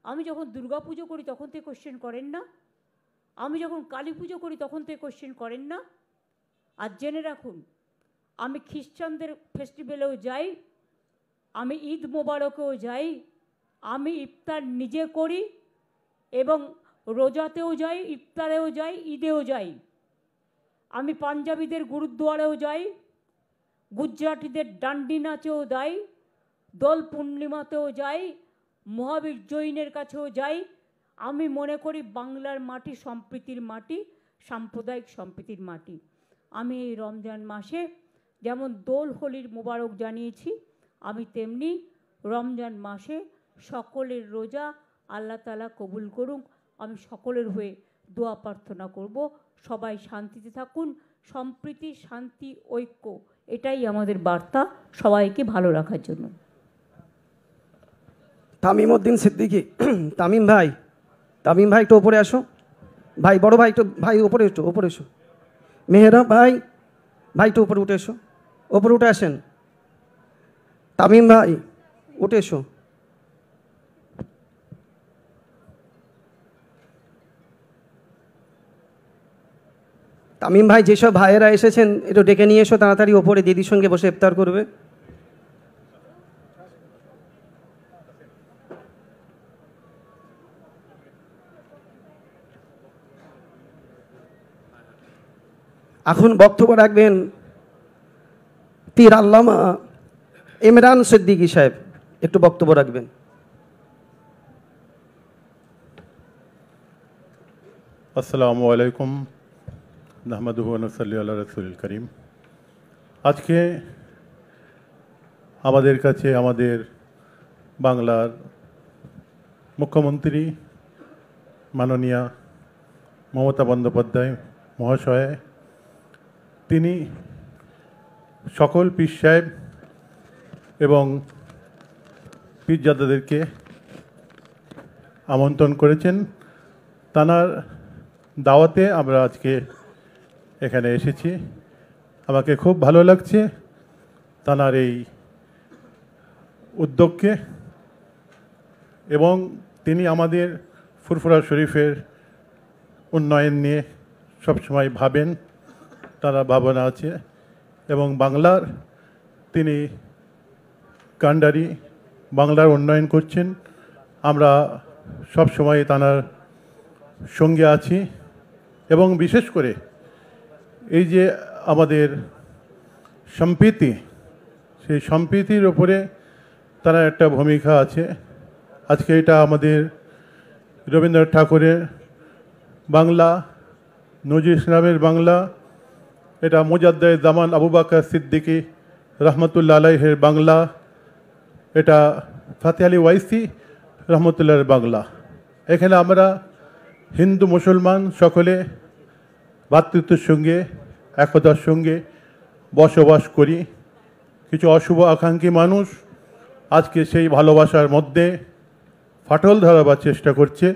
আমি যখন দুর্গা পুজো করি তখন তো কোশ্চেন করেন না, আমি যখন কালী পুজো করি তখন তো কোশ্চেন করেন না। আর জেনে রাখুন, আমি খ্রিস্টানদের ফেস্টিভ্যালেও যাই, আমি ঈদ মোবারকেও যাই, আমি ইফতার নিজে করি এবং রোজাতেও যাই, ইফতারেও যাই, ঈদেও যাই। আমি পাঞ্জাবিদের গুরুদ্বারেও যাই, গুজরাটিদের ডান্ডি নাচেও যাই, দোল পূর্ণিমাতেও যাই, মহাবীর জৈনের কাছেও যাই। আমি মনে করি বাংলার মাটি সম্প্রীতির মাটি, সাম্প্রদায়িক সম্প্রীতির মাটি। আমি এই রমজান মাসে যেমন দোল হোলির মোবারক জানিয়েছি, আমি তেমনি রমজান মাসে সকলের রোজা আল্লাহ তাআলা কবুল করুক। আমি সকলের হয়ে দোয়া প্রার্থনা করব, সবাই শান্তিতে থাকুন। সম্প্রীতি, শান্তি, ঐক্য, এটাই আমাদের বার্তা সবাইকে ভালো রাখার জন্য। তামিম উদ্দিন সিদ্দিকী, তামিম ভাই একটু ওপরে আসো। ভাই বড় ভাই একটু, ভাই ওপরে একটু, ওপরে এসো। মেহেরা ভাই একটু উপরে উঠে এসো, ওপরে উঠে আসেন। তামিম ভাই উঠে এসো। তামিম ভাই, যেসব ভাইয়েরা এসেছেন একটু ডেকে নিয়ে এসো তাড়াতাড়ি, ওপরে দিদির সঙ্গে বসে ইফতার করবে। এখন বক্তব্য রাখবেন পীর আল্লামা ইমরান সিদ্দিকী সাহেব, একটু বক্তব্য রাখবেন। আসসালামু আলাইকুম, নাহমাদুহু ওয়া নুসাল্লি আলা রাসূলিল কারীম। আজকে আমাদের কাছে আমাদের বাংলার মুখ্যমন্ত্রী মাননীয়া মমতা বন্দ্যোপাধ্যায় মহাশয়, তিনি সকল পীর সাহেব এবং পীরজাদাদেরকে আমন্ত্রণ করেছেন। তানার দাওয়াতে আমরা আজকে এখানে এসেছি। আমাকে খুব ভালো লাগছে তানার এই উদ্যোগকে, এবং তিনি আমাদের ফুরফুরা শরীফের উন্নয়ন নিয়ে সবসময় ভাবেন, তারা ভাবনা আছে। এবং বাংলার তিনি কান্ডারি, বাংলার উন্নয়ন করছেন। আমরা সব সময় তানার সঙ্গে আছি। এবং বিশেষ করে এই যে আমাদের সম্প্রীতি, সেই সম্প্রীতির ওপরে তার একটা ভূমিকা আছে। আজকে এটা আমাদের রবীন্দ্রনাথ ঠাকুরের বাংলা, নজরুল ইসলামের বাংলা, এটা মুজাদ্দেদ জামান আবু বকর সিদ্দিকী রহমতুল্লাহ আলাইহির বাংলা, এটা ফাতে আলী ওয়াইসি রহমতুল্লাহর বাংলা। এখানে আমরা হিন্দু মুসলমান সকলে ভ্রাতৃত্বের সঙ্গে, একতার সঙ্গে বসবাস করি। কিছু অশুভ আকাঙ্ক্ষী মানুষ আজকে সেই ভালোবাসার মধ্যে ফাটল ধরাবার চেষ্টা করছে।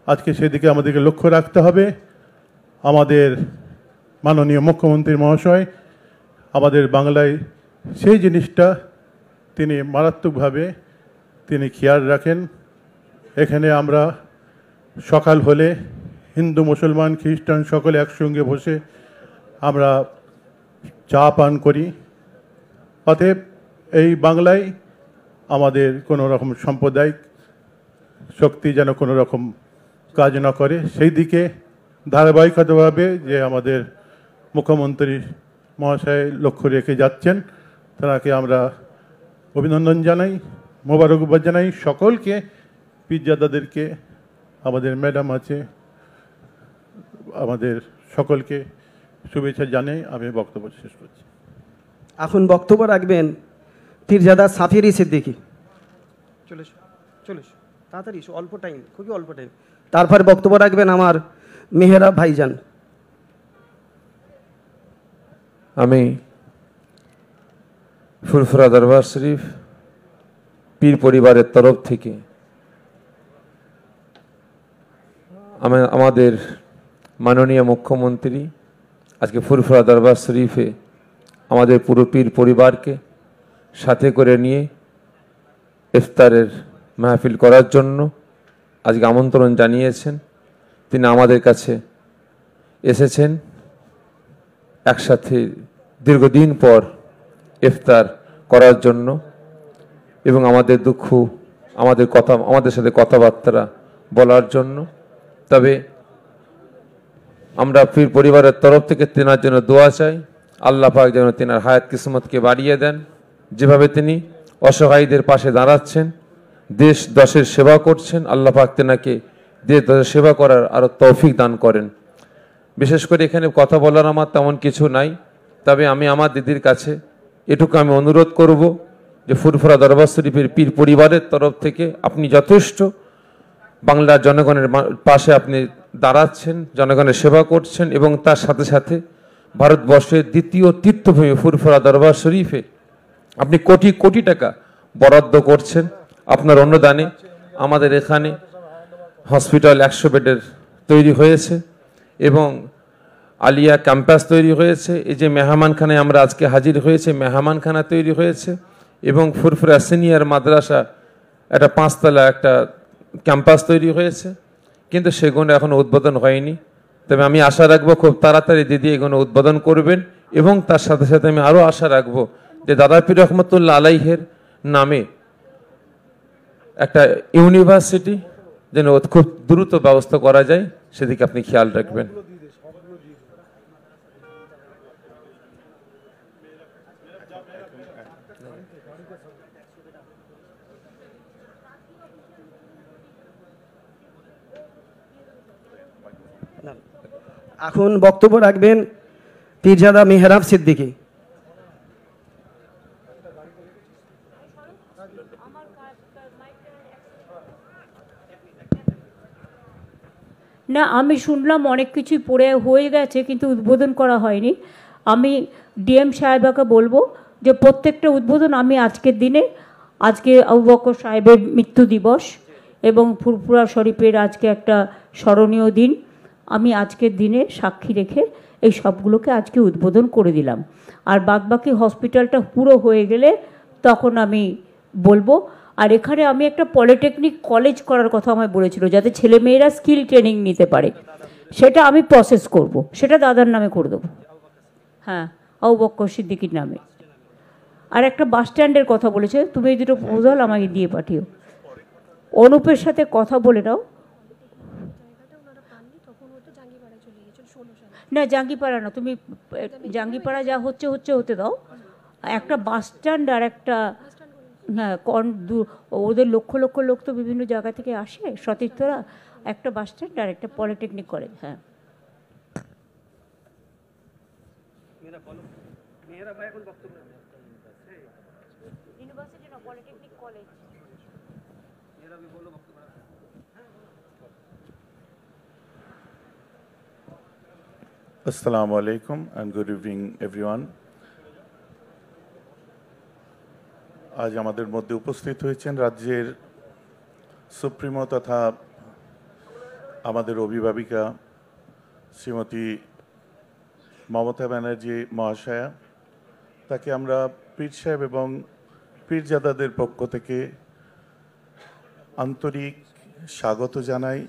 আজকে সেদিকে আমাদেরকে লক্ষ্য রাখতে হবে। আমাদের মাননীয় মুখ্যমন্ত্রী মহাশয় আমাদের বাংলায় সেই জিনিসটা তিনি মারাত্মকভাবে তিনি খেয়াল রাখেন। এখানে আমরা সকাল হলে হিন্দু মুসলমান খ্রিস্টান সকলে একসঙ্গে বসে আমরা চা পান করি। অতএব এই বাংলায় আমাদের কোনো রকম সাম্প্রদায়িক শক্তি যেন কোনো রকম কাজ না করে, সেই দিকে ধারাবাহিকতাভাবে যে আমাদের মুখ্যমন্ত্রী মহাশয় লক্ষ্য রেখে যাচ্ছেন, তাকে আমরা অভিনন্দন জানাই, মোবারকবাদ জানাই। সকলকে, পীরজাদাদেরকে, আমাদের ম্যাডাম আছে, আমাদের সকলকে শুভেচ্ছা জানাই। আমি বক্তব্য শেষ করছি। এখন বক্তব্য রাখবেন পীরজাদা সাফিরি সিদ্দিকী। চলে এসো তাড়াতাড়ি এসো, অল্প টাইম, খুবই অল্প টাইম। তারপরে বক্তব্য রাখবেন আমার মেহেরা ভাইজান। আমি ফুরফুরা দরবার শরীফ পীর পরিবারের তরফ থেকে আমাদের মাননীয় মুখ্যমন্ত্রী আজকে ফুরফুরা দরবার শরীফে আমাদের পুরো পীর পরিবারকে সাথে করে নিয়ে ইফতারের মাহফিল করার জন্য আজকে আমন্ত্রণ জানিয়েছেন, তিনি আমাদের কাছে এসেছেন একসাথে দীর্ঘদিন পর ইফতার করার জন্য এবং আমাদের দুঃখ, আমাদের সাথে কথাবার্তা বলার জন্য। তবে আমরা পীর পরিবারের তরফ থেকে তেনার জন্য দোয়া চাই, আল্লাহ পাক যেন তেনার হায়াত কিসমতকে বাড়িয়ে দেন। যেভাবে তিনি অসহায়দের পাশে দাঁড়াচ্ছেন, দেশ দশের সেবা করছেন, আল্লাহ পাক তেনাকে দেশ দশের সেবা করার আরও তৌফিক দান করেন। বিশেষ করে এখানে কথা বলার আমার তেমন কিছু নাই, তবে আমি আমার দিদির কাছে এটুকু আমি অনুরোধ করব যে ফুরফুরা দরবার শরীফের পীর পরিবারের তরফ থেকে আপনি যথেষ্ট বাংলার জনগণের পাশে আপনি দাঁড়াচ্ছেন, জনগণের সেবা করছেন এবং তার সাথে সাথে ভারতবর্ষের দ্বিতীয় তীর্থভূমি ফুরফুরা দরবার শরীফে আপনি কোটি কোটি টাকা বরাদ্দ করছেন আপনার অনুদানে। আমাদের এখানে হসপিটাল 100 বেডের তৈরি হয়েছে এবং আলিয়া ক্যাম্পাস তৈরি হয়েছে। এই যে মেহমানখানায় আমরা আজকে হাজির হয়েছে, মেহমানখানা তৈরি হয়েছে এবং ফুরফুরা সিনিয়র মাদ্রাসা একটা 5 তলা একটা ক্যাম্পাস তৈরি হয়েছে, কিন্তু সেগুলো এখনো উদ্বোধন হয়নি। তবে আমি আশা রাখবো খুব তাড়াতাড়ি দিদি এগুলো উদ্বোধন করবেন এবং তার সাথে সাথে আমি আরও আশা রাখবো যে দাদা পীর রহমতুল্লাহ আলাইহের নামে একটা ইউনিভার্সিটি যেন খুব দ্রুত ব্যবস্থা করা যায়, সেদিকে আপনি খেয়াল রাখবেন। এখন বক্তব্য রাখবেন পীরজাদা মেহরাব সিদ্দিকী। না, আমি শুনলাম অনেক কিছুই পড়ে হয়ে গেছে কিন্তু উদ্বোধন করা হয়নি। আমি ডিএম সাহেবাকে বলবো যে প্রত্যেকটা উদ্বোধন আমি আজকের দিনে, আজকে আবু বকর সাহেবের মৃত্যু দিবস এবং ফুরফুরা শরীফের আজকে একটা স্মরণীয় দিন, আমি আজকের দিনে সাক্ষী রেখে এই সবগুলোকে আজকে উদ্বোধন করে দিলাম। আর বাদবাকি হসপিটালটা পুরো হয়ে গেলে তখন আমি বলবো। আর এখানে আমি একটা পলিটেকনিক কলেজ করার কথা আমায় বলেছিল, যাতে ছেলেমেয়েরা স্কিল ট্রেনিং নিতে পারে, সেটা আমি প্রসেস করব, সেটা দাদার নামে করে দেবো। হ্যাঁ, আবু বকর সিদ্দিকীর নামে। আর একটা বাস স্ট্যান্ডের কথা বলেছে, তুমি এই দুটো প্রপোজাল আমাকে দিয়ে পাঠিও। অনুপের সাথে কথা বলে নাও। না, জাঙ্গিপাড়া না, তুমি জাঙ্গিপাড়া যা হচ্ছে হতে দাও। একটা বাস স্ট্যান্ড আর একটা, হ্যাঁ, ওদের লক্ষ লক্ষ লোক তো বিভিন্ন জায়গা থেকে আসে, সতীর্থরা। একটা বাস স্ট্যান্ড আর একটা পলিটেকনিক কলেজ। হ্যাঁ, ইউনিভার্সিটি না, polytechnic college. Assalamu alaikum and good evening everyone. আজ আমাদের মধ্যে উপস্থিত হয়েছেন রাজ্যের সুপ্রিমো তথা আমাদের অভিভাবিকা শ্রীমতী মমতা ব্যানার্জি মহাশয়া। তাকে আমরা পীর সাহেব এবং পীরজাদাদের পক্ষ থেকে আন্তরিক স্বাগত জানাই,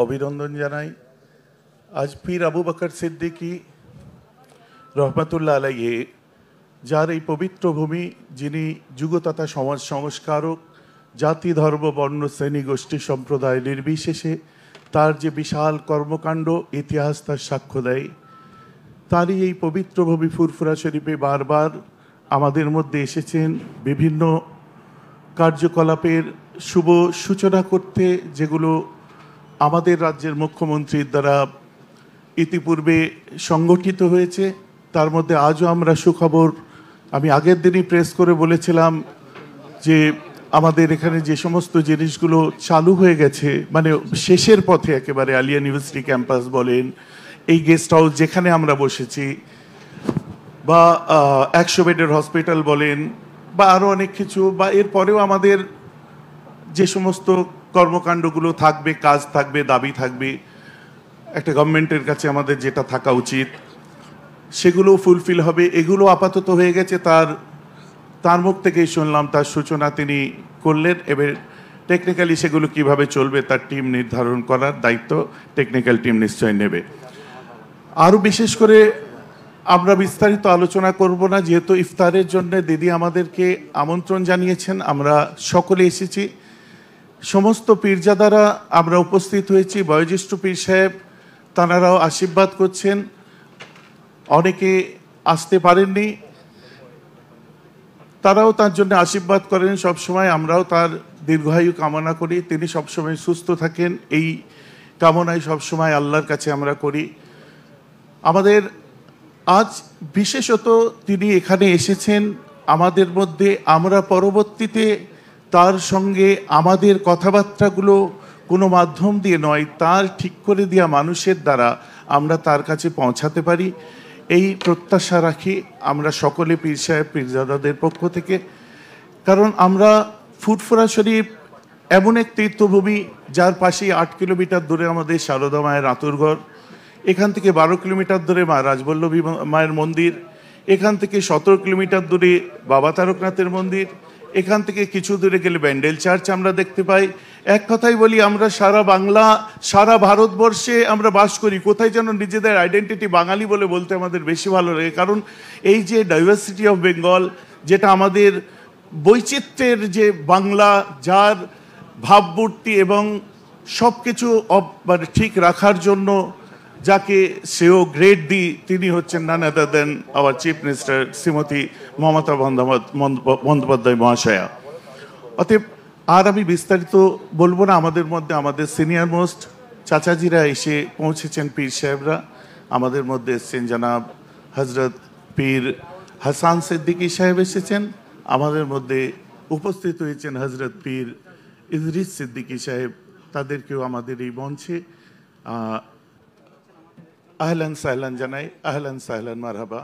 অভিনন্দন জানাই। আজ পীর আবু বকর সিদ্দিকী রহমতুল্লাহ আলাইহি, যার এই পবিত্র ভূমি, যিনি যুগতথা সমাজ সংস্কারক, জাতি ধর্ম বর্ণ শ্রেণী গোষ্ঠী সম্প্রদায় নির্বিশেষে তার যে বিশাল কর্মকাণ্ড ইতিহাস তার সাক্ষ্য দেয়, তারই এই পবিত্র ভূমি ফুরফুরা শরীফে বারবার আমাদের মধ্যে এসেছেন বিভিন্ন কার্যকলাপের শুভ সূচনা করতে, যেগুলো আমাদের রাজ্যের মুখ্যমন্ত্রীর দ্বারা ইতিপূর্বে সংগঠিত হয়েছে। তার মধ্যে আজও আমরা সুখবর, আমি আগের দিনই প্রেস করে বলেছিলাম যে আমাদের এখানে যে সমস্ত জিনিসগুলো চালু হয়ে গেছে, মানে শেষের পথে একেবারে, আলিয়া ইউনিভার্সিটি ক্যাম্পাস বলেন, এই গেস্ট হাউস যেখানে আমরা বসেছি, বা 100 বেডের হসপিটাল বলেন, বা আরও অনেক কিছু, বা এরপরেও আমাদের যে সমস্ত কর্মকাণ্ডগুলো থাকবে, কাজ থাকবে, দাবি থাকবে, একটা গভর্নমেন্টের কাছে আমাদের যেটা থাকা উচিত সেগুলো ফুলফিল হবে। এগুলো আপাতত হয়ে গেছে, তার মুখ থেকেই শুনলাম, তার সূচনা তিনি করলেন। এবার টেকনিক্যালি সেগুলো কিভাবে চলবে তার টিম নির্ধারণ করার দায়িত্ব টেকনিক্যাল টিম নিশ্চয় নেবে। আরও বিশেষ করে আমরা বিস্তারিত আলোচনা করব না, যেহেতু ইফতারের জন্য দিদি আমাদেরকে আমন্ত্রণ জানিয়েছেন, আমরা সকলে এসেছি। সমস্ত পীরজাদারা আমরা উপস্থিত হয়েছি, বয়োজ্যেষ্ঠ পীর সাহেব তাঁরাও আশীর্বাদ করছেন, অনেকে আসতে পারেননি, তারাও তার জন্য আশীর্বাদ করেন সবসময়। আমরাও তার দীর্ঘায়ু কামনা করি, তিনি সবসময় সুস্থ থাকেন, এই কামনাই সবসময় আল্লাহর কাছে আমরা করি। আমাদের আজ বিশেষত তিনি এখানে এসেছেন আমাদের মধ্যে, আমরা পরবর্তীতে তার সঙ্গে আমাদের কথাবার্তাগুলো কোনো মাধ্যম দিয়ে নয়, তার ঠিক করে দেওয়া মানুষের দ্বারা আমরা তার কাছে পৌঁছাতে পারি, এই প্রত্যাশা রাখি আমরা সকলে পীর সাহেব পীরজাদাদের পক্ষ থেকে। কারণ আমরা ফুরফুরা শরীফ এমন এক তীর্থভূমি যার পাশেই 8 কিলোমিটার দূরে আমাদের সারদা মায়ের আঁতুরঘর, এখান থেকে 12 কিলোমিটার দূরে মা রাজবল্লভী মায়ের মন্দির, এখান থেকে 17 কিলোমিটার দূরে বাবা তারকনাথের মন্দির, এখান থেকে কিছু দূরে গেলে ব্যান্ডেল চার্চ আমরা দেখতে পাই। এক কথাই বলি, আমরা সারা বাংলা সারা ভারতবর্ষে আমরা বাস করি, কোথায় যেন নিজেদের আইডেন্টিটি বাঙালি বলে বলতে আমাদের বেশি ভালো লাগে। কারণ এই যে ডাইভার্সিটি অফ বেঙ্গল, যেটা আমাদের বৈচিত্র্যের যে বাংলা, যার ভাবমূর্তি এবং সব কিছু মানে ঠিক রাখার জন্য যাকে সেও গ্রেড দিই, তিনি হচ্ছেন none other than our chief minister Shrimati Mamata Bandyopadhyay মহাশয়া। অতএব আর আমি বিস্তারিত বলবো না, আমাদের মধ্যে আমাদের সিনিয়র মোস্ট চাচাজিরা এসে পৌঁছেছেন, পীর সাহেবরা আমাদের মধ্যে এসেছেন, জনাব হজরত পীর হাসান সিদ্দিকী সাহেব এসেছেন, আমাদের মধ্যে উপস্থিত হয়েছেন হজরত পীর ইদরিস সিদ্দিকী সাহেব, তাদেরকেও আমাদের এই মঞ্চে আহলান সাহলান জানাই, আহলান সাহলান মারহাবা।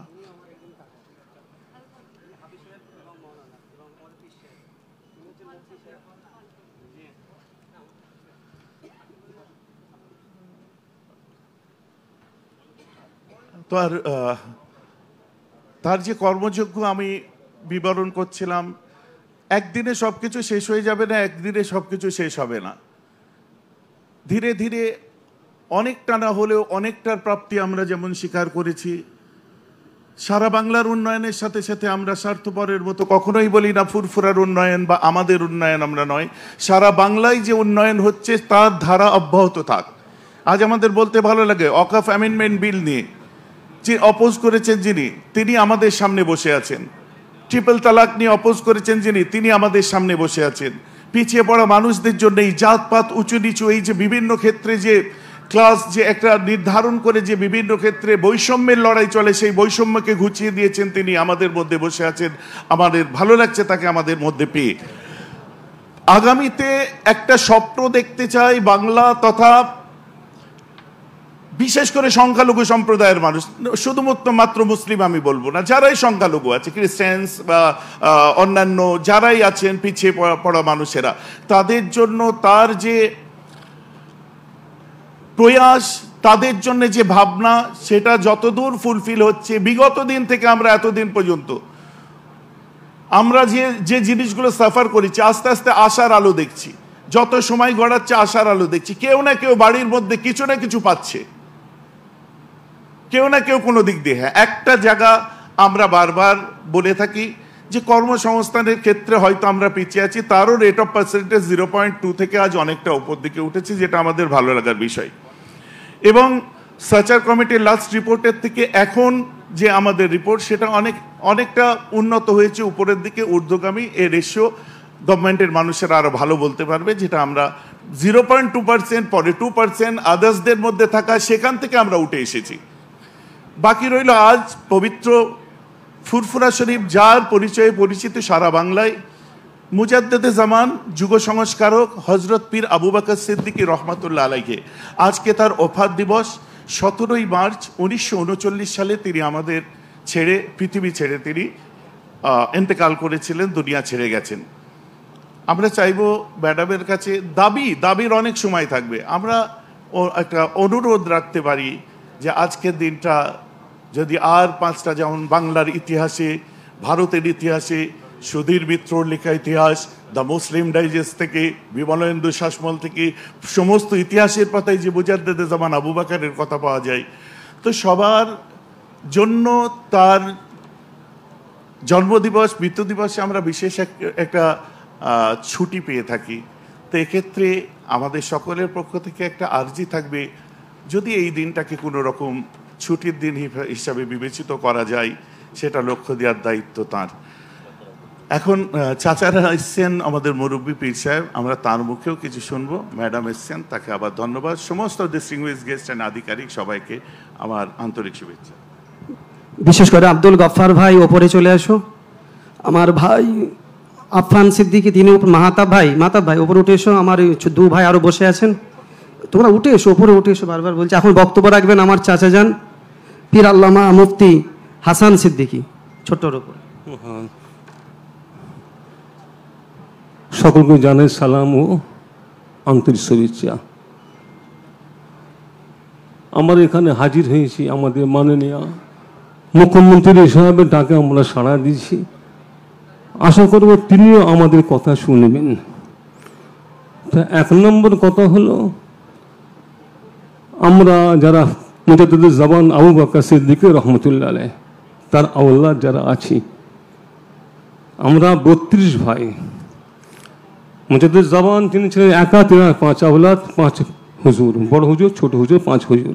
তো আর তার যে কর্মযজ্ঞ আমি বিবরণ করছিলাম, একদিনে সবকিছু শেষ হয়ে যাবে না, একদিনে সবকিছু শেষ হবে না, ধীরে ধীরে অনেকটা না হলেও অনেকটার প্রাপ্তি আমরা যেমন স্বীকার করেছি। সারা বাংলার উন্নয়নের সাথে সাথে আমরা স্বার্থপরের মতো কখনোই বলি না ফুরফুরার উন্নয়ন বা আমাদের উন্নয়ন আমরা নয়, সারা বাংলায় যে উন্নয়ন হচ্ছে তার ধারা অব্যাহত থাক। আজ আমাদের বলতে ভালো লাগে, ওয়াকফ অ্যামেন্ডমেন্ট বিল নিয়ে যে অপোজ করেছেন যিনি, তিনি আমাদের সামনে বসে আছেন। ট্রিপল তালাক নিয়ে অপোজ করেছেন যিনি, তিনি আমাদের সামনে বসে আছেন। পিছিয়ে পড়া মানুষদের জন্য এই জাতপাত উঁচু নিচু, এই যে বিভিন্ন ক্ষেত্রে যে ক্লাস যে একটা নির্ধারণ করে যে বিভিন্ন ক্ষেত্রে বৈষম্যের লড়াই চলে, সেই বৈষম্যকে ঘুচিয়ে দিয়েছেন তিনি, আমাদের মধ্যে বসে আছেন। আমাদের ভালো লাগছে তাকে আমাদের মধ্যে পেয়ে। আগামীতে একটা স্বপ্ন দেখতে চাই বাংলা তথা বিশেষ করে সংখ্যালঘু সম্প্রদায়ের মানুষ, শুধুমাত্র মুসলিম আমি বলবো না, যারাই সংখ্যালঘু আছে, খ্রিস্টানস বা অন্যান্য যারাই আছেন পিছিয়ে পড়া মানুষেরা, তাদের জন্য তার যে প্রয়াস, তাদের জন্য যে ভাবনা, সেটা যতদূর ফুলফিল হচ্ছে বিগত দিন থেকে আমরা এতদিন পর্যন্ত আমরা যে জিনিসগুলো সাফার করেছি, আস্তে আস্তে আশার আলো দেখছি। যত সময় গড়াচ্ছে আশার আলো দেখছি। কেউ না কেউ বাড়ির মধ্যে কিছু না কিছু পাচ্ছে, কেউ না কেউ কোনো দিক দিয়ে। হ্যাঁ, একটা জায়গা আমরা বারবার বলে থাকি যে কর্মসংস্থানের ক্ষেত্রে হয়তো আমরা পিছিয়ে আছি, তারও রেট অফ পার্সেন্টেজ 0.2 থেকে আজ অনেকটা উপর দিকে উঠেছে, যেটা আমাদের ভালো লাগার বিষয়। এবং সার্চার কমিটির লাস্ট রিপোর্টের থেকে এখন যে আমাদের রিপোর্ট, সেটা অনেকটা উন্নত হয়েছে উপরের দিকে, ঊর্ধ্বগামী। এর রেশিও গভর্নমেন্টের মানুষেরা আরো ভালো বলতে পারবে, যেটা আমরা 0.2%, পরে 2% আদার্সদের মধ্যে থাকা, সেখান থেকে আমরা উঠে এসেছি। বাকি রইল আজ পবিত্র ফুরফুরা শরীফ, যার পরিচয়ে পরিচিত সারা বাংলায়। মুজাদ্দেদে জামান, যুগ সংস্কারক হজরত পীর আবু বকর সিদ্দিকী রহমাতুল্লাহ আলাইহি, আজকে তার ওফাত দিবস। 17ই মার্চ 1939 সালে তিনি আমাদের ছেড়ে, পৃথিবী ছেড়ে তিনি ইন্তেকাল করেছিলেন, দুনিয়া ছেড়ে গেছেন। আমরা চাইব ম্যাডামের কাছে, দাবির অনেক সময় থাকবে, আমরা একটা অনুরোধ রাখতে পারি যে আজকের দিনটা যদি আর 5টা, যেমন বাংলার ইতিহাসে, ভারতের ইতিহাসে সুধীর মিত্রর লেখা ইতিহাস, দ্য মুসলিম ডাইজেস্ট থেকে, বিমলেন্দু শাসমল থেকে, সমস্ত ইতিহাসের পাতায় যে মুজাদ্দেদে জামান আবু বকরের কথা পাওয়া যায়। তো সবার জন্য তার জন্মদিবস, মৃত্যু দিবসে আমরা বিশেষ একটা ছুটি পেয়ে থাকি। তো এক্ষেত্রে আমাদের সকলের পক্ষ থেকে একটা আর্জি থাকবে, যদি এই দিনটাকে কোনো রকম ছুটির দিন হিসাবে বিবেচিত করা যায়, সেটা লক্ষ্য দেওয়ার দায়িত্ব তার। এখন চাচারা এসছেন, আমাদের মুরব্বী পীর সাহেব, আমরা তার মুখেও কিছু শুনবো। ম্যাডাম এসছেন, তাকে আবার ধন্যবাদ। সমস্ত ডিস্টিংগুইশ গেস্ট অ্যান্ড আধিকারিক সবাইকে আমার আন্তরিক শুভেচ্ছা। বিশেষ করে আব্দুল গফফার ভাই ওপরে চলে আসো। আমার ভাই আফফান সিদ্দিকী, তিনি মাহতাব ভাই ওপরে উঠে এসো। আমার দু ভাই আরও বসে আছেন, তোমরা উঠে এসো, ওপরে উঠে এসো, বারবার বলছি। এখন বক্তব্য রাখবেন আমার চাচা যান পীর আল্লামা মুফতি হাসান সিদ্দিকী, ছোট্টর ওপর। সকলকে জানাই সালাম ও আন্তরিক শুভেচ্ছা। আমরা এখানে হাজির হয়েছি আমাদের মাননীয় মুখ্যমন্ত্রী হিসাবে ডাকে আমরা সাড়া দিয়েছি। আশা করব তিনিও আমাদের কথা শুনবেন। তা 1 নম্বর কথা হলো, আমরা যারা মুজাদ্দিদ জামান আবু বকর সিদ্দিকী রহমতুল্লাহ আলাইহ তার আওলাদ যারা আছি, আমরা 32 ভাই। মুজাদ্দিদ জামান তিনি ছিলেন একা, তিনার 5 আওলাদ, 5 হুজুর, বড় হুজুর, ছোট হুজুর, 5 হুজুর।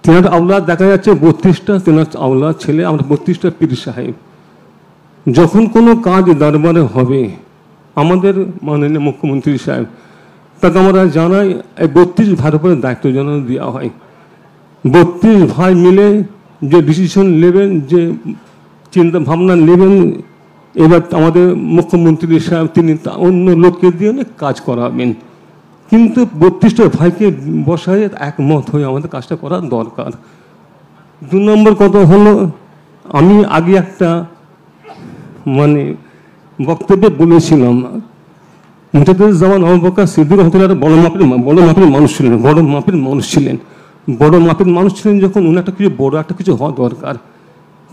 তিনার আওলাদ দেখা যাচ্ছে 32টা, তিনার আওলাদ ছেলে, আমরা 32টা পীর সাহেব। যখন কোনো কাজ দরবারে হবে, আমাদের মাননীয় মুখ্যমন্ত্রী সাহেব তাকে আমরা জানাই, এই 32 ভাইয়ের উপরে দায়িত্ব যেন দেওয়া হয়। 32 ভাই মিলে যে ডিসিশন নেবেন, যে চিন্তা ভাবনা নেবেন, এবার আমাদের মুখ্যমন্ত্রী সাহেব তিনি অন্য লোককে দিয়ে অনেক কাজ করাবেন, কিন্তু 32টা ভাইকে বসায় একমত হয়ে আমাদের কাজটা করা দরকার। 2 নম্বর কথা হলো, আমি আগে একটা বক্তব্যে বলেছিলাম, মুজাদ্দিদ জামান আবু বকর সিদ্দিকী রহমতুল্লাহ বড় মাপের মানুষ ছিলেন। যখন উনি একটা কিছু হওয়া দরকার,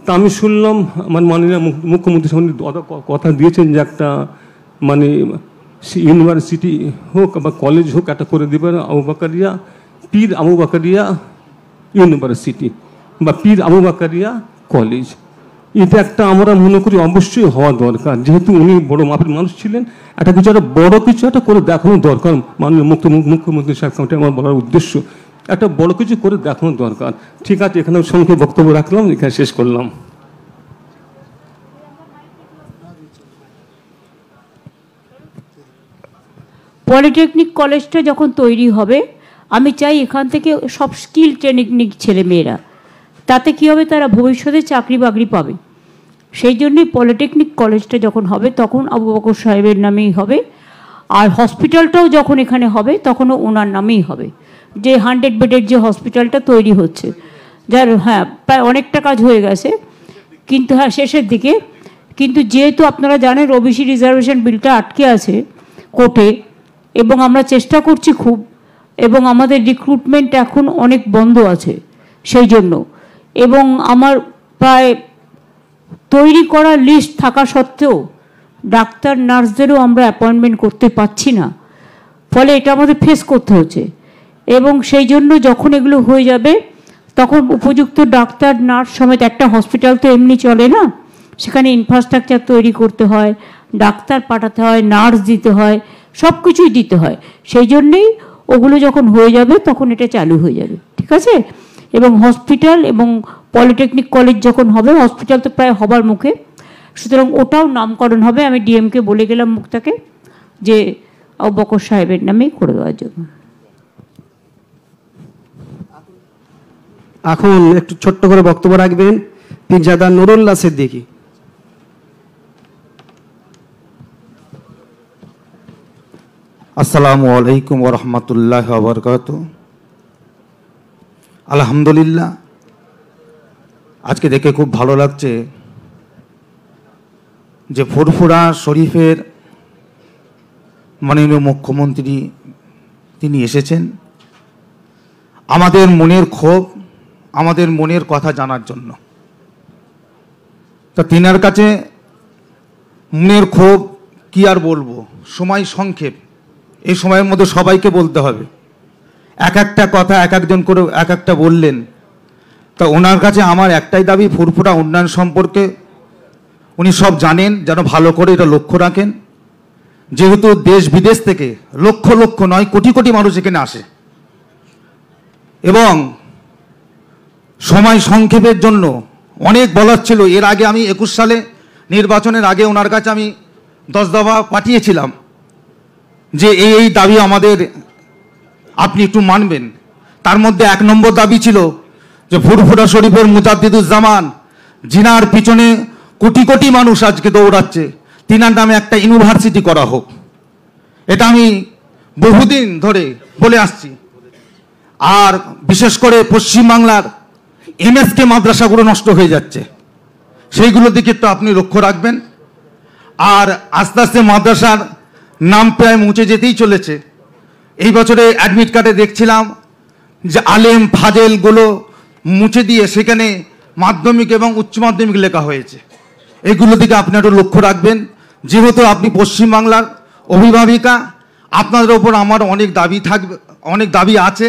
তা আমি শুনলাম আমার মাননীয় মুখ্যমন্ত্রী কথা দিয়েছেন যে একটা ইউনিভার্সিটি হোক বা কলেজ হোক, একটা করে দেবেন পীর আবু বকরিয়া ইউনিভার্সিটি বা পীর আবু বকরিয়া কলেজ। এটা একটা আমরা মনে করি অবশ্যই হওয়া দরকার, যেহেতু উনি বড় মাপের মানুষ ছিলেন। একটা বড় কিছু একটা করে দেখানো দরকার। মাননীয় মুখ্যমন্ত্রী সাহেব, আমার বলার উদ্দেশ্য, একটা বড় কিছু করে দেখানো দরকার। ঠিক আছে, এখানে সংক্ষেপে বক্তব্য রাখলাম, এখানে শেষ করলাম। পলিটেকনিক কলেজটা যখন তৈরি হবে, আমি চাই এখান থেকে সব স্কিল ট্রেনিং ছেলে মেয়েরা, তাতে কী হবে, তারা ভবিষ্যতে চাকরি বাকরি পাবে। সেই জন্যই পলিটেকনিক কলেজটা যখন হবে তখন আবু বকর সাহেবের নামেই হবে, আর হসপিটালটাও যখন এখানে হবে তখনও ওনার নামেই হবে। যে 100 বেডের যে হসপিটালটা তৈরি হচ্ছে, যার প্রায় অনেকটা কাজ হয়ে গেছে, কিন্তু শেষের দিকে। কিন্তু যেহেতু আপনারা জানেন ওবিসি রিজার্ভেশন বিলটা আটকে আছে কোর্টে, এবং আমরা চেষ্টা করছি খুব, এবং আমাদের রিক্রুটমেন্ট এখন অনেক বন্ধ আছে সেই জন্য, এবং আমার প্রায় তৈরি করা লিস্ট থাকা সত্ত্বেও ডাক্তার নার্সদেরও আমরা অ্যাপয়েন্টমেন্ট করতে পারছি না, ফলে এটা আমাদের ফেস করতে হচ্ছে। এবং সেই জন্য যখন এগুলো হয়ে যাবে তখন উপযুক্ত ডাক্তার নার্স সমেত, একটা হসপিটাল তো এমনি চলে না, সেখানে ইনফ্রাস্ট্রাকচার তৈরি করতে হয়, ডাক্তার পাঠাতে হয়, নার্স দিতে হয়, সব কিছুই দিতে হয়। সেই জন্যেই ওগুলো যখন হয়ে যাবে তখন এটা চালু হয়ে যাবে, ঠিক আছে। এবং হসপিটাল এবং পলিটেকনিক কলেজ যখন হবে, হসপিটাল তো প্রায় হবার মুখে, সুতরাং ওটাও নামকরণ হবে। আমি ডিএমকে বলে গেলাম মুখটাকে যে আবু বকর সাহেবের নামেই করে দেওয়ার জন্য। এখন একটু ছোট্ট করে বক্তব্য রাখবেন পীরজাদা নুরুল্লাহ সিদ্দিকী। আসসালামু আলাইকুম ওয়া রাহমাতুল্লাহি ওয়া বারাকাতুহু। আলহামদুলিল্লাহ, আজকে দেখে খুব ভালো লাগছে যে ফুরফুরা শরীফের মাননীয় মুখ্যমন্ত্রী তিনি এসেছেন আমাদের মনের ক্ষোভ, আমাদের মনের কথা জানার জন্য। তা তিনার কাছে মনের ক্ষোভ কি আর বলবো, সময় সংক্ষেপ, এই সময়ের মধ্যে সবাইকে বলতে হবে। এক একটা কথা এক একজন করে এক একটা বললেন। তা ওনার কাছে আমার একটাই দাবি, ফুরফুরা উন্নয়ন সম্পর্কে উনি সব জানেন, যেন ভালো করে এটা লক্ষ্য রাখেন। যেহেতু দেশ বিদেশ থেকে লক্ষ লক্ষ নয় কোটি কোটি মানুষ এখানে আসে, এবং সময় সংক্ষেপের জন্য অনেক বলার ছিল। এর আগে আমি 21 সালে নির্বাচনের আগে ওনার কাছে আমি 10 দফা পাঠিয়েছিলাম যে এই দাবি আমাদের আপনি একটু মানবেন। তার মধ্যে 1 নম্বর দাবি ছিল যে ফুরফুরা শরীফের মুজাদ্দিদুজ্জামান, জিনার পিছনে কোটি কোটি মানুষ আজকে দৌড়াচ্ছে, তিনার নামে একটা ইউনিভার্সিটি করা হোক। এটা আমি বহুদিন ধরে বলে আসছি। আর বিশেষ করে পশ্চিমবাংলার MSK মাদ্রাসাগুলো নষ্ট হয়ে যাচ্ছে, সেইগুলো দিকে একটু আপনি লক্ষ্য রাখবেন। আর আস্তে আস্তে মাদ্রাসার নাম প্রায় মুছে যেতেই চলেছে। এই বছরে অ্যাডমিট কার্ডে দেখছিলাম যে আলেম ফাজেলগুলো মুছে দিয়ে সেখানে মাধ্যমিক এবং উচ্চ মাধ্যমিক লেখা হয়েছে। এগুলো দিকে আপনি একটু লক্ষ্য রাখবেন। যেহেতু আপনি পশ্চিমবাংলার অভিভাবিকা, আপনাদের ওপর আমার অনেক দাবি থাকবে, অনেক দাবি আছে।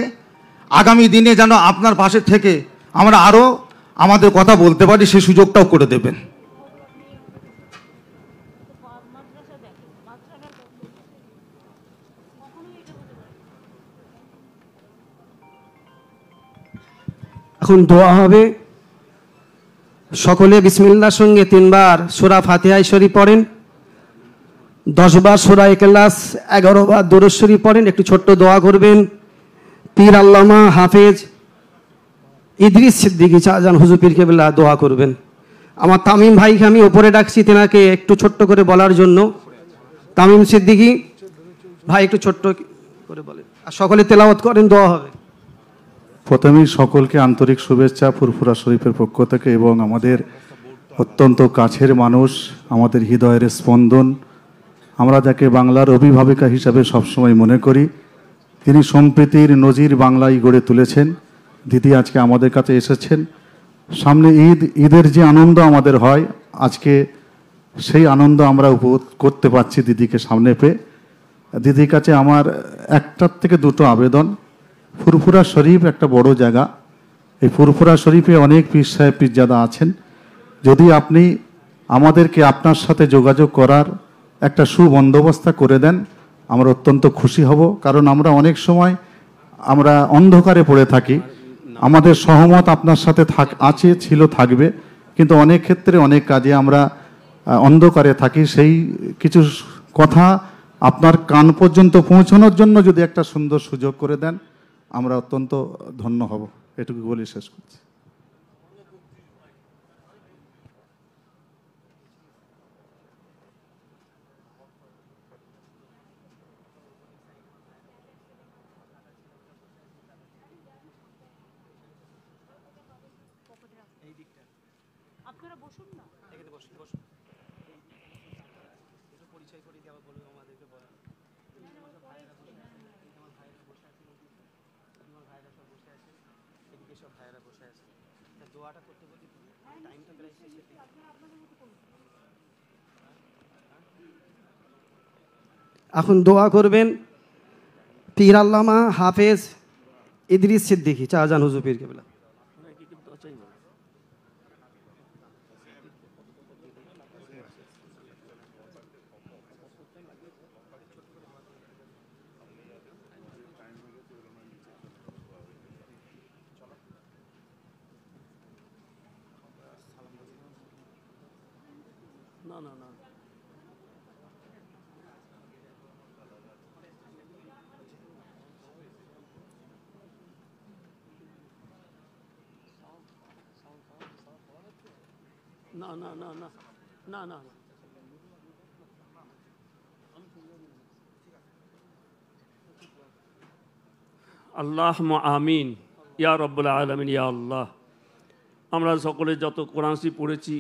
আগামী দিনে যেন আপনার পাশে থেকে আমরা আরও আমাদের কথা বলতে পারি, সেই সুযোগটাও করে দেবেন। এখন দোয়া হবে। সকলে বিসমিল্লাহর সঙ্গে 3 বার সূরা ফাতিহা শরীফ পড়েন, 10 বার সূরা ইখলাস, 11 বার দুরূদ শরীফ পড়েন। একটু ছোট্ট দোয়া করবেন। পীর আল্লামা হাফেজ ইদ্রিস সিদ্দিকী শাহজাহান হুজুর পীর কেবলা দোয়া করবেন। আমার তামিম ভাইকে আমি ওপরে ডাকছি, তেনাকে একটু ছোট্ট করে বলার জন্য। তামিম সিদ্দিকী ভাই একটু ছোট্ট করে বলেন, আর সকলে তেলাওয়াত করেন, দোয়া হবে। প্রথমেই সকলকে আন্তরিক শুভেচ্ছা ফুরফুরা শরীফের পক্ষ থেকে, এবং আমাদের অত্যন্ত কাছের মানুষ, আমাদের হৃদয়ের স্পন্দন, আমরা যাকে বাংলার অভিভাবিকা হিসাবে সবসময় মনে করি। তিনি সম্প্রীতির নজির বাংলায় গড়ে তুলেছেন। দিদি আজকে আমাদের কাছে এসেছেন। সামনে ঈদের যে আনন্দ আমাদের হয়, আজকে সেই আনন্দ আমরা উপভোগ করতে পারছি দিদিকে সামনে পেয়ে। দিদির কাছে আমার একটার থেকে দুটো আবেদন। ফুরফুরা শরীফ একটা বড় জায়গা, এই ফুরফুরা শরীফে অনেক পীর সাহেব পীরজাদা আছেন। যদি আপনি আমাদেরকে আপনার সাথে যোগাযোগ করার একটা সুবন্দোবস্ত করে দেন, আমরা অত্যন্ত খুশি হব। কারণ আমরা অনেক সময় আমরা অন্ধকারে পড়ে থাকি। আমাদের সহমত আপনার সাথে আছে, ছিল, থাকবে, কিন্তু অনেক ক্ষেত্রে অনেক কাজে আমরা অন্ধকারে থাকি। সেই কিছু কথা আপনার কান পর্যন্ত পৌঁছানোর জন্য যদি একটা সুন্দর সুযোগ করে দেন, আমরা অত্যন্ত ধন্য হব। এটুকু বলে শেষ করছি। আপনারা বসুন না। এখন দোয়া করবেন পীর আল্লামা হাফেজ ইদ্রিস সিদ্দিকী শাহজাহান হুজুর পীর কেবলা। না না না না না না না না না আল্লাহ আমিন ইয়া রব্বুল আলামিন ইয়া আল্লাহ। আমরা সকলে যত কোরআন শরীফ পড়েছি,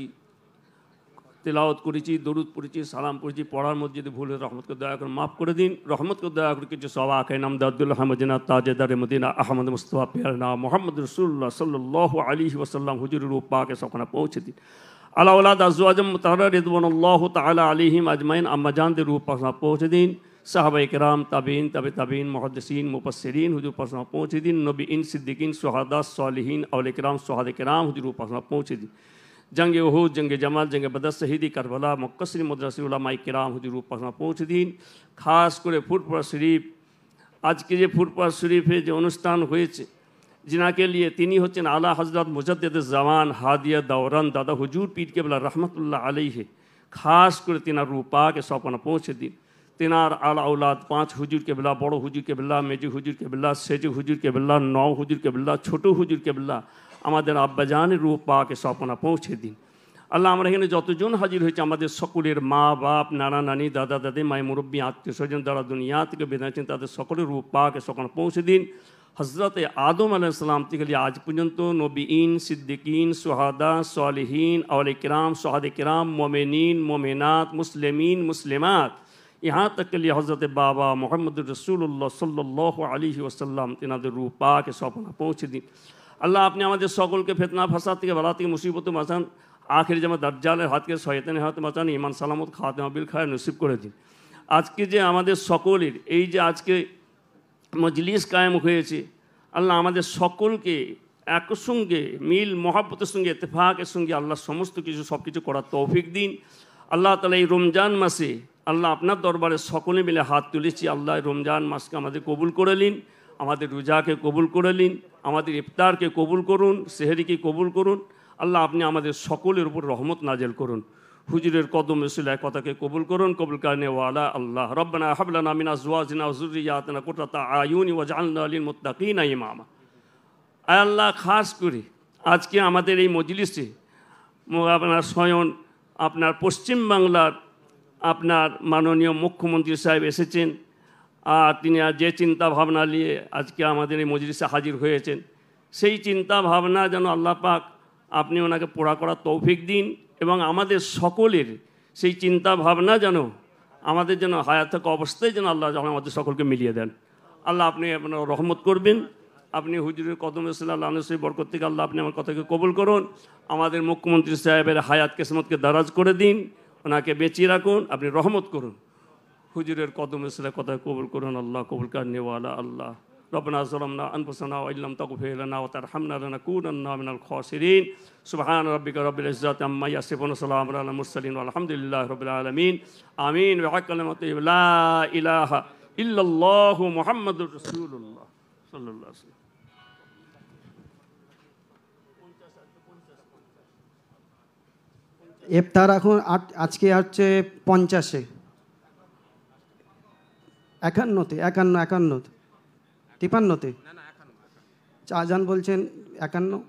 তেলাওয়াত করেছি, দরুদ পড়েছি, সালাম পড়েছি, পড়ার মধ্যে যদি ভুল রহমতকে দয়া করে মাফ করে দিন। রহমতকে দয়া করে কিছু সওয়া আখে নাম দাদুল্লাহ মদিনা তাজেদার মদিনা আহমদ মুস্তফা পেয়ারনা মোহাম্মদ রসুল্লাহ সাল্লাল্লাহু আলাইহি ওয়াসাল্লাম হুজুরের পাকে সখনা পৌঁছে দিন। আলা ওলাদ আজওয়াজম মুতাহহারা রিদওয়ানুল্লাহু তাআলা আলাইহিম আজমাইন আম্মাজানদের রূহ পাক পৌঁছে দিন। সাহাবায়ে কেরাম, তাবিঈন, তাবিঈন, মুহাদ্দিসিন, মুফাসসিরিন হুজুর পাক পৌঁছে দিন। নবীন, সিদ্দিকিন, শুহাদা, সালিহিন, আউলিয়া কেরাম, শুহাদা কেরাম হুজুর পাক পৌঁছে দিন। जंग उहद, जंग जमाल, जंग बदर, शहीदी करबला, मुक्कसिर मदरसे उलामाए किराम हुजूर पाक पहुँचे दिन। खास করে ফুরফুরা শরীফ, আজকে যে ফুরফুরা শরীফে যে অনুষ্ঠান হয়েছে, जिनाके लिए তিনি হচ্ছেন আলা হযরত মুজাদ্দিদ জামান হাদিয়া দৌরান দাদা হুজুর পীর কেবলা রহমতুল্লাহ আলাইহি। খাস করে তিনার রূহ পাকে সপনা পৌঁছে দিন। তিনার আলা औलाद 5 হুজুর কেবলা, বড় হুজুর কেবলা, মেজু হুজুর কেবলা, সেজু হুজুর কেবলা, 9 হুজুর কেবলা, ছোট হুজুর কেবলা আমাদের আব্বাজানের রূহ পাকে সপনা পৌঁছে দিন। আল্লাহ, আমরা এখানে যতজন হাজির হয়েছে আমাদের সকলের মা বাপ, নানা নানি, দাদা দাদি, মাই মুরব্বী, আত্মীয় স্বজন যারা দুনিয়া থেকে বিদায় নিয়েছেন তাদের সকলের রূহ পাকে সপনা পৌঁছে দিন। হজরত আদম আলাইহিস সালাম থেকে আজ পর্যন্ত নবীন, সিদ্দিকিন, শুহাদা, সালিহিন, আউলিয়া কিরাম, শুহাদা কিরাম, মোমেনিন, মোমেনাত, মুসলিমিন, মুসলিমাত, यहाँ तक के लिए हज़रत बाबा मोहम्मद रसूलुल्लाह सल्लल्लाहु अलैहि वसल्लम तिनाদের রূহ পাকে সপনা পৌঁছে দিন। আল্লাহ, আপনি আমাদের সকলকে ফিতনা ফাসাদ থেকে, বালা থেকে, মুসিবত বাঁচান। আখির জামাত দাজ্জালের হাত থেকে, শয়তানের হাত বাঁচান। ঈমান সালামত খাতেমা বিল খায়র নসিব করে দিন। আজকে যে আমাদের সকলের এই যে আজকে মজলিস কায়েম হয়েছে, আল্লাহ আমাদের সকলকে একসঙ্গে মিল মহাব্বতের সঙ্গে, ইত্তেফাকের সঙ্গে আল্লাহ সমস্ত কিছু সব কিছু করার তৌফিক দিন। আল্লাহ তাআলা এই রমজান মাসে আল্লাহ আপনার দরবারে সকলে মিলে হাত তুলেছি। আল্লাহ রমজান মাসকে আমাদের কবুল করে নিন, আমাদের রোজাকে কবুল করে নিন, আমাদের ইফতারকে কবুল করুন, সেহরিকে কবুল করুন। আল্লাহ, আপনি আমাদের সকলের উপর রহমত নাজেল করুন। হুজুরের কদম রসুলের কথাকে কবুল করুন, কবুল করনে ওয়ালা আল্লাহ। রব্বানা হাব লানা মিন আজওয়াজিনা ওয়া যুররিয়াতিনা কুররাতা আয়ুনি ওয়াজআলনা লিল মুত্তাকিনা ইমামা। আয় আল্লাহ, খাস করে আজকে আমাদের এই মজলিসে আপনার স্বয়ং আপনার পশ্চিম বাংলার আপনার মাননীয় মুখ্যমন্ত্রী সাহেব এসেছেন। আর তিনি যে চিন্তা ভাবনা নিয়ে আজকে আমাদের এই মজলিসে হাজির হয়েছেন, সেই চিন্তা ভাবনা যেন আল্লাহ পাক আপনি ওনাকে পুরা করার তৌফিক দিন, এবং আমাদের সকলের সেই চিন্তা ভাবনা যেন আমাদের যেন হায়াত থাকা অবস্থায় যেন আল্লাহ যেন আমাদের সকলকে মিলিয়ে দেন। আল্লাহ, আপনি আপনার রহমত করবেন। আপনি হুজুরের কদম সাল্লাল্লাহু আলাইহি ওয়াসাল্লাম বরকত থেকে আল্লাহ আপনি আমার কথাকে কবুল করুন। আমাদের মুখ্যমন্ত্রী সাহেবের হায়াত কিসমতকে দারাজ করে দিন, ওনাকে বেঁচিয়ে রাখুন, আপনি রহমত করুন। হুজুরের কদম সাল্লাল্লাহু কথা কবুল করুন। আল্লাহ কবুল করনে ওয়ালা আল্লাহ। ربنا ظلمنا أنفسنا وإن لم تغفر لنا وترحمنا لنكونن من الخاسرين سبحان ربك رب العزة عما يصفون وسلام على المرسلين والحمد لله رب العالمين آمين بحق كلمة لا إله إلا الله محمد رسول الله صلى الله عليه وسلم ইফতার এখন আজকে হচ্ছে 50-এ 51-তে 51-তে 53-তে আজান বলছেন 51।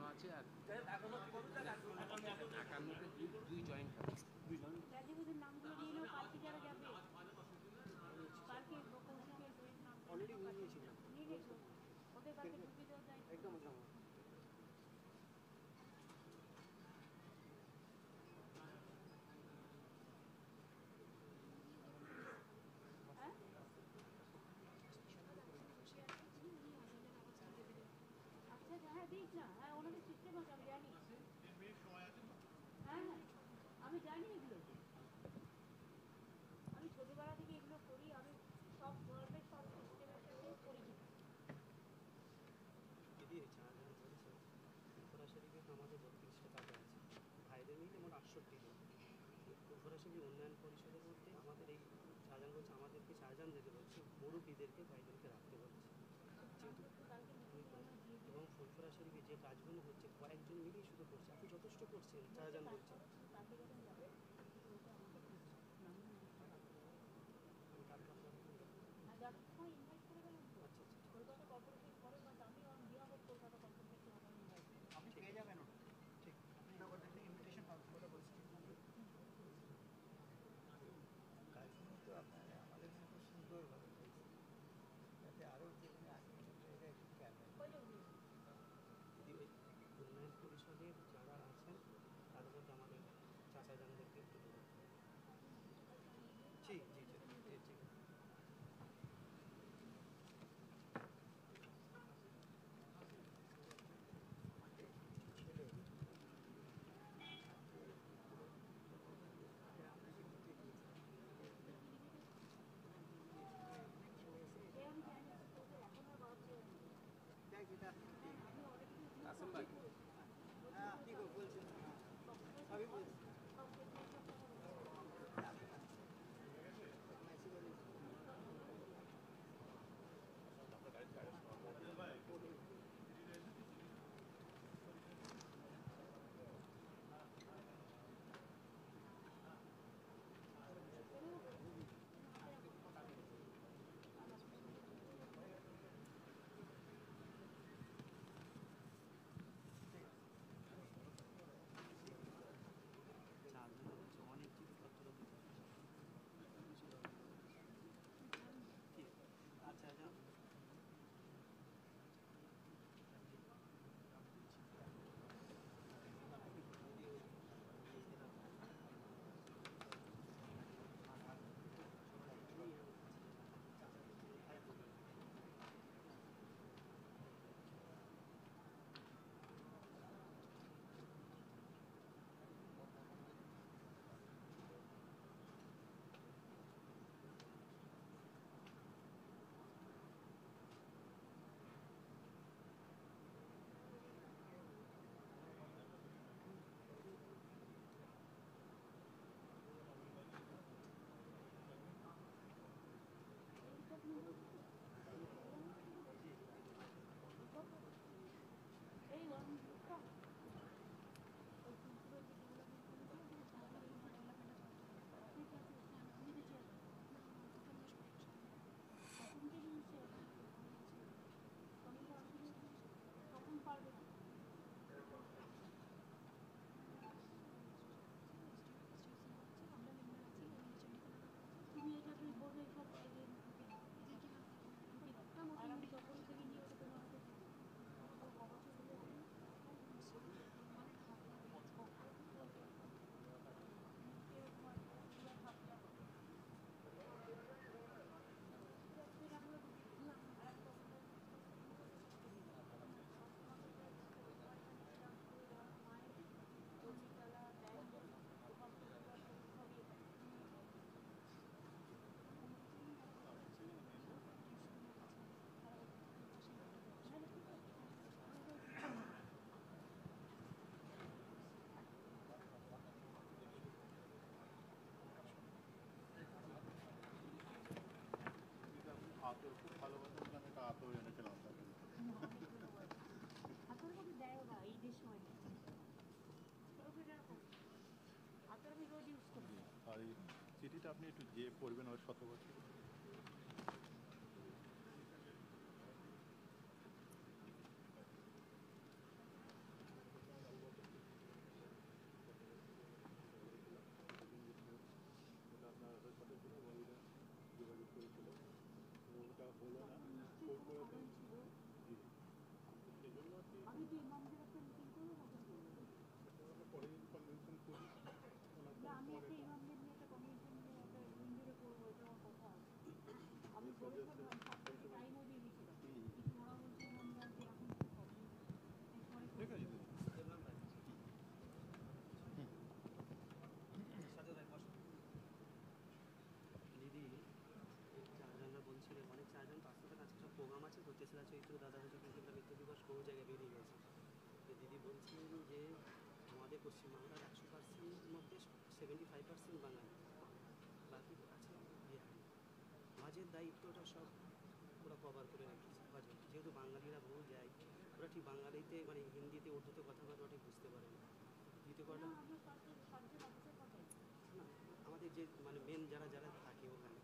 আর এই চিঠিটা আপনি একটু যে পড়বেন ওর শতবর্ষ হজের দায়িত্বটা সব ওরা কভার করে রেখেছে হজে, যেহেতু বাঙালিরা বহু যায়, ওরা ঠিক বাঙালিতে মানে হিন্দিতে উর্দুতে কথাবার্তা ঠিক বুঝতে পারে না। দ্বিতীয় কথা আমাদের যে মানে মেন যারা যারা থাকে ওখানে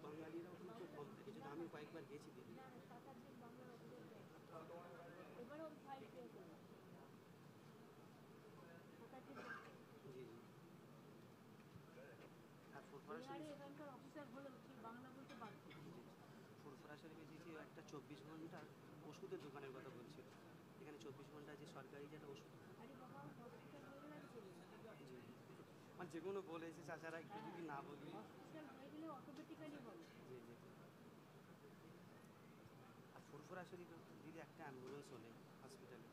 বাঙালিরা ওখানে খুব কম থাকে, যেটা আমি কয়েকবার গেছি দিদি। জি জি। আর ফুরফুরা শরীফে যে একটা 24 ঘন্টার ওষুধের দোকানের কথা বলছিল, এখানে 24 ঘন্টা যে সরকারি যেটা ওষুধ মানে যে কোনো বলেছে চাচারা একটু যদি না বলি জি জি। আর ফুরফুরা শরীফে দিদি একটা অ্যাম্বুলেন্সও নেই হসপিটালে।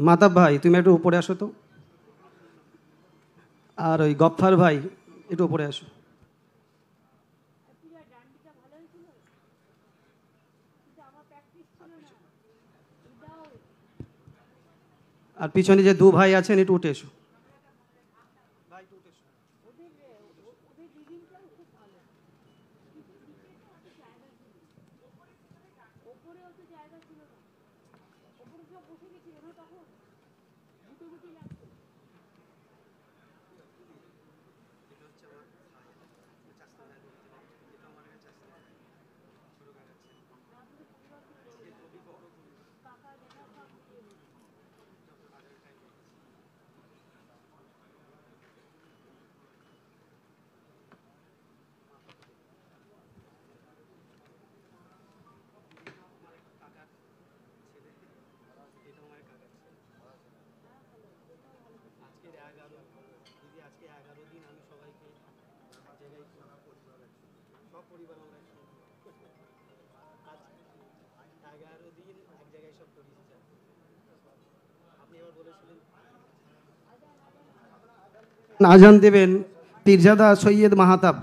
মাতাব ভাই তুমি একটু উপরে আসো তো, আর ওই গফফার ভাই একটু উপরে আসো। আর পিছনে যে দু ভাই আছেন একটু উঠে এসো। আজান দেবেন পীরজাদা সৈয়দ মাহাতাব।